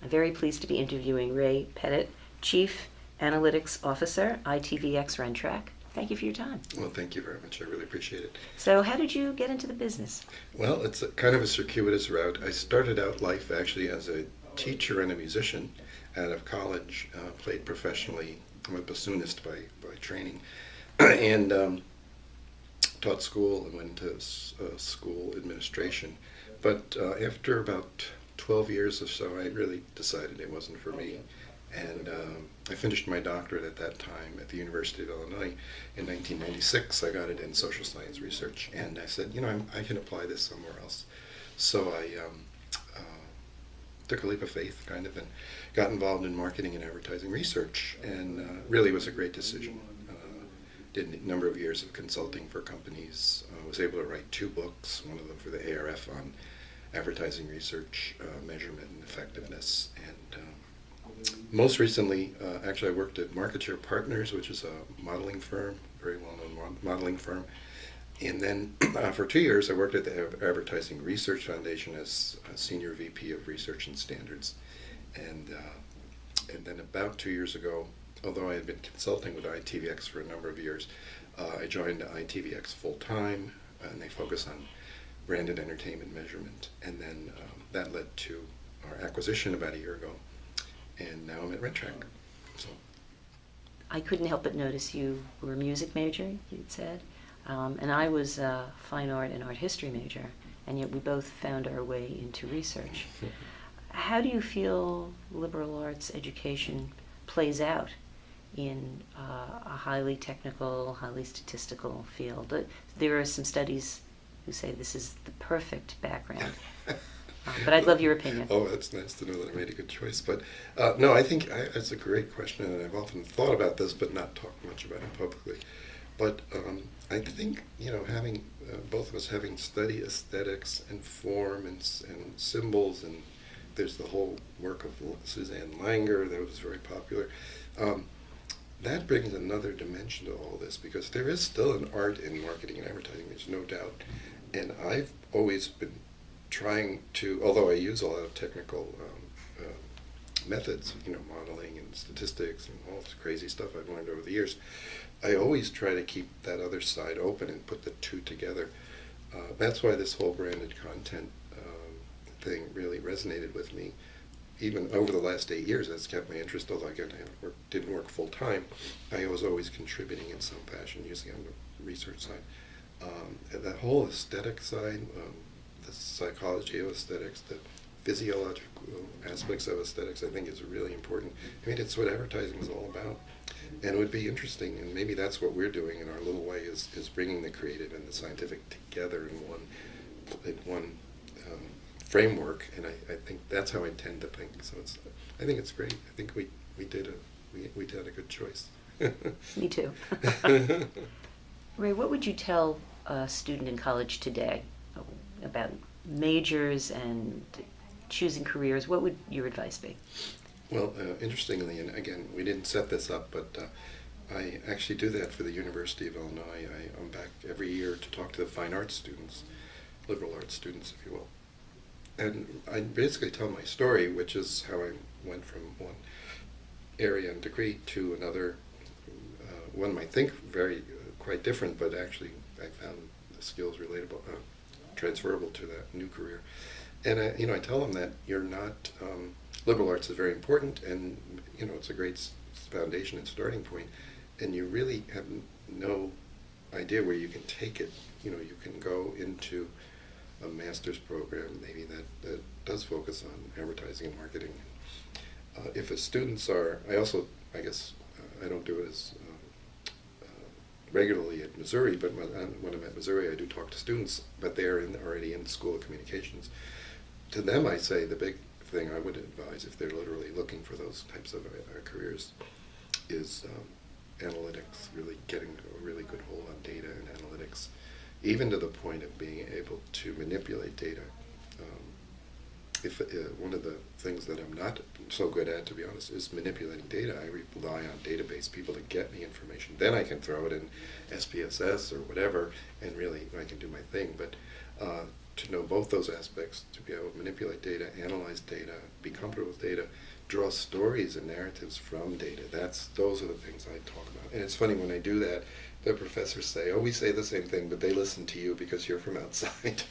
I'm very pleased to be interviewing Ray Pettit, Chief Analytics Officer, ITVX Rentrac. Thank you for your time. Well, thank you very much. I really appreciate it. So how did you get into the business? Well, it's kind of a circuitous route. I started out life actually as a teacher and a musician out of college, played professionally. I'm a bassoonist by training, and taught school and went into school administration. But after about 12 years or so, I really decided it wasn't for me. And I finished my doctorate at that time at the University of Illinois in 1996. I got it in social science research, and I said, I can apply this somewhere else. So I took a leap of faith, kind of, and got involved in marketing and advertising research, and really was a great decision. Did a number of years of consulting for companies. Was able to write 2 books, one of them for the ARF on advertising research, measurement and effectiveness, and most recently, actually I worked at Market Share Partners, which is a modeling firm, very well-known modeling firm. And then for 2 years I worked at the Advertising Research Foundation as a Senior VP of Research and Standards. And then about 2 years ago, although I had been consulting with ITVX for a number of years, I joined ITVX full-time, and they focus on branded entertainment measurement. And then that led to our acquisition about a year ago. And now I'm at Rentrac. So I couldn't help but notice you were a music major, you'd said, and I was a fine art and art history major, and yet we both found our way into research. How do you feel liberal arts education plays out in a highly technical, highly statistical field? There are some studies who say this is the perfect background. But I'd love your opinion. Oh, that's nice to know that I made a good choice. But no, I think it's a great question, and I've often thought about this, but not talked much about it publicly. But I think, having both of us having studied aesthetics and form and symbols, and there's the whole work of Suzanne Langer that was very popular. That brings another dimension to all this, because there is still an art in marketing and advertising, there's no doubt. And I've always been trying to, although I use a lot of technical methods, modeling and statistics and all this crazy stuff I've learned over the years, I always try to keep that other side open and put the two together. That's why this whole branded content thing really resonated with me. Even over the last 8 years, that's kept my interest, although I didn't work full time. I was always contributing in some fashion, usually on the research side. And that whole aesthetic side, the psychology of aesthetics, the physiological aspects of aesthetics, I think is really important. I mean, it's what advertising is all about. And it would be interesting, and maybe that's what we're doing in our little way, is bringing the creative and the scientific together in one framework, and I think that's how I tend to think. So I think it's great. I think we did a good choice. Me too. Ray, what would you tell a student in college today about majors and choosing careers? What would your advice be? Well, interestingly, and again, we didn't set this up, but I actually do that for the University of Illinois. I'm back every year to talk to the fine arts students, liberal arts students, if you will. And I basically tell my story, which is how I went from one area and degree to another. One might think quite different, but actually I found the skills relatable, transferable to that new career. And I tell them that you're not, liberal arts is very important, and it's a great foundation and starting point, and you really have no idea where you can take it. You can go into a master's program maybe that does focus on advertising and marketing. If the students are, I guess I don't do it as regularly at Missouri, but when I'm at Missouri I do talk to students, but they're already in the School of Communications. To them I say the big thing I would advise, if they're literally looking for those types of careers, is analytics, really getting a really good hold on data and analytics, even to the point of being able to manipulate data. One of the things that I'm not so good at, to be honest, is manipulating data. I rely on database people to get me information. Then I can throw it in SPSS or whatever, and really I can do my thing. But to know both those aspects, to be able to manipulate data, analyze data, be comfortable with data, draw stories and narratives from data. Those are the things I talk about. And it's funny when I do that, the professors say, "Oh, we say the same thing, but they listen to you because you're from outside."